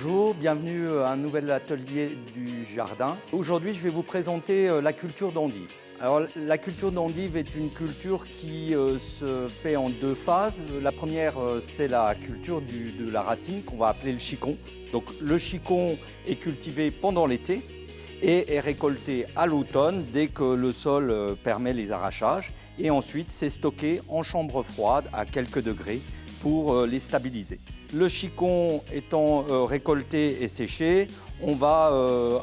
Bonjour, bienvenue à un nouvel atelier du jardin. Aujourd'hui, je vais vous présenter la culture d'endives. Alors, la culture d'endives est une culture qui se fait en deux phases. La première, c'est la culture de la racine qu'on va appeler le chicon. Donc, le chicon est cultivé pendant l'été et est récolté à l'automne dès que le sol permet les arrachages. Et ensuite, c'est stocké en chambre froide à quelques degrés pour les stabiliser. Le chicon étant récolté et séché, on va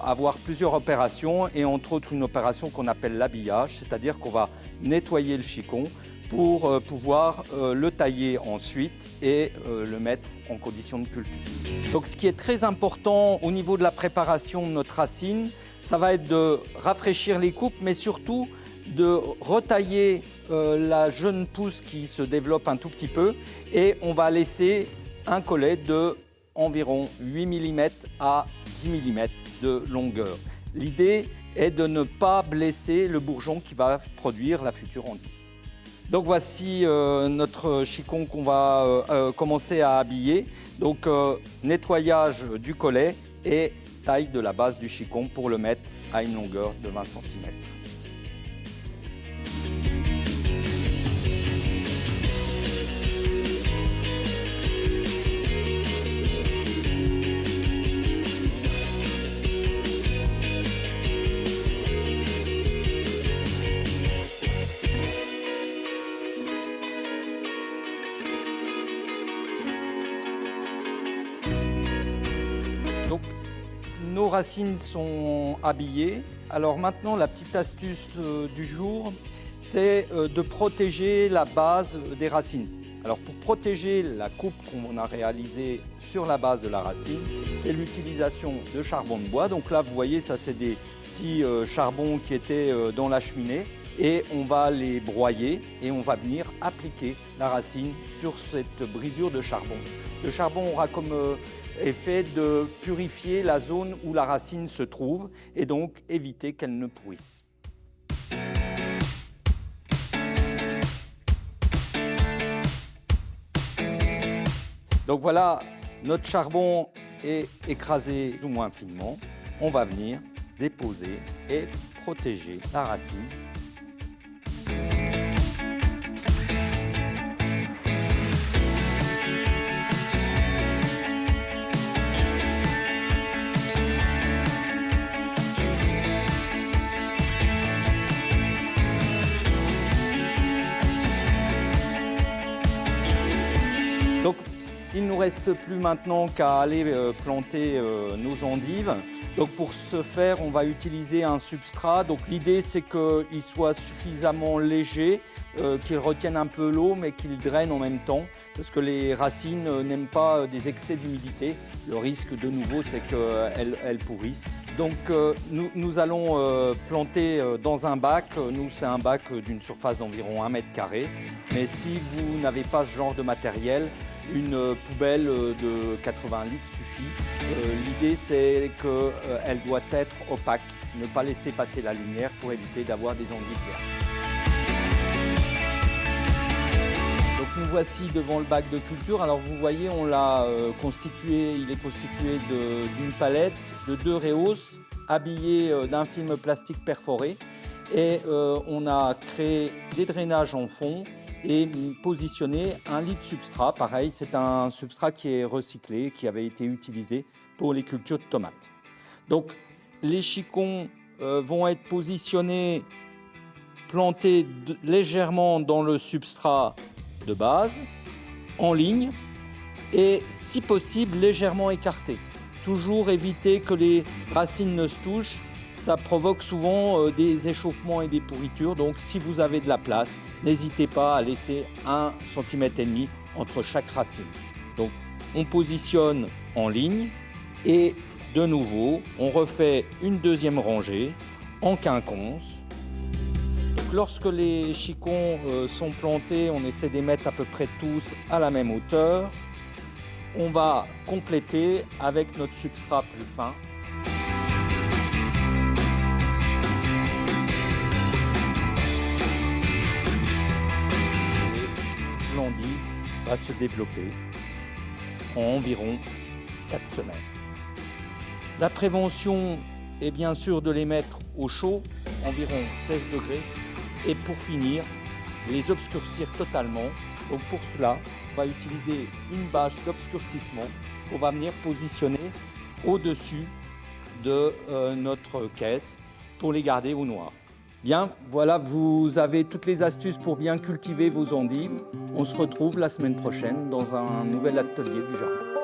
avoir plusieurs opérations et entre autres une opération qu'on appelle l'habillage, c'est-à-dire qu'on va nettoyer le chicon pour pouvoir le tailler ensuite et le mettre en condition de culture. Donc ce qui est très important au niveau de la préparation de notre racine, ça va être de rafraîchir les coupes, mais surtout de retailler la jeune pousse qui se développe un tout petit peu et on va laisser un collet de environ 8 mm à 10 mm de longueur. L'idée est de ne pas blesser le bourgeon qui va produire la future endive. Donc voici notre chicon qu'on va commencer à habiller. Donc nettoyage du collet et taille de la base du chicon pour le mettre à une longueur de 20 cm. Donc, nos racines sont habillées. Alors maintenant, la petite astuce du jour, c'est de protéger la base des racines. Alors pour protéger la coupe qu'on a réalisée sur la base de la racine, c'est l'utilisation de charbon de bois. Donc là, vous voyez, ça c'est des petits charbons qui étaient dans la cheminée. Et on va les broyer et on va venir appliquer la racine sur cette brisure de charbon. Le charbon aura comme effet de purifier la zone où la racine se trouve et donc éviter qu'elle ne pourrisse. Donc voilà, notre charbon est écrasé plus ou moins finement. On va venir déposer et protéger la racine. Donc, il ne nous reste plus maintenant qu'à aller planter nos endives. Donc, pour ce faire, on va utiliser un substrat. Donc, l'idée, c'est qu'il soit suffisamment léger, qu'il retienne un peu l'eau, mais qu'il draine en même temps, parce que les racines n'aiment pas des excès d'humidité. Le risque, de nouveau, c'est qu'elles pourrissent. Donc, nous allons planter dans un bac. Nous, c'est un bac d'une surface d'environ 1 mètre carré. Mais si vous n'avez pas ce genre de matériel, une poubelle de 80 litres suffit. L'idée, c'est qu'elle doit être opaque, ne pas laisser passer la lumière pour éviter d'avoir des endives vertes. Donc nous voici devant le bac de culture. Alors vous voyez, on l'a constitué, il est constitué d'une palette, de 2 rhéos habillés d'un film plastique perforé. Et on a créé des drainages en fond et positionner un lit de substrat. Pareil, c'est un substrat qui est recyclé, qui avait été utilisé pour les cultures de tomates. Donc, les chicons vont être positionnés, plantés légèrement dans le substrat de base, en ligne, et si possible, légèrement écartés. Toujours éviter que les racines ne se touchent. Ça provoque souvent des échauffements et des pourritures. Donc, si vous avez de la place, n'hésitez pas à laisser 1,5 cm entre chaque racine. Donc, on positionne en ligne et de nouveau, on refait une deuxième rangée en quinconce. Donc, lorsque les chicons sont plantés, on essaie de les mettre à peu près tous à la même hauteur. On va compléter avec notre substrat plus fin. L'endive va se développer en environ 4 semaines. La prévention est bien sûr de les mettre au chaud, environ 16 degrés, et pour finir, les obscurcir totalement. Donc pour cela, on va utiliser une bâche d'obscurcissement qu'on va venir positionner au-dessus de notre caisse pour les garder au noir. Bien, voilà, vous avez toutes les astuces pour bien cultiver vos endives. On se retrouve la semaine prochaine dans un nouvel atelier du jardin.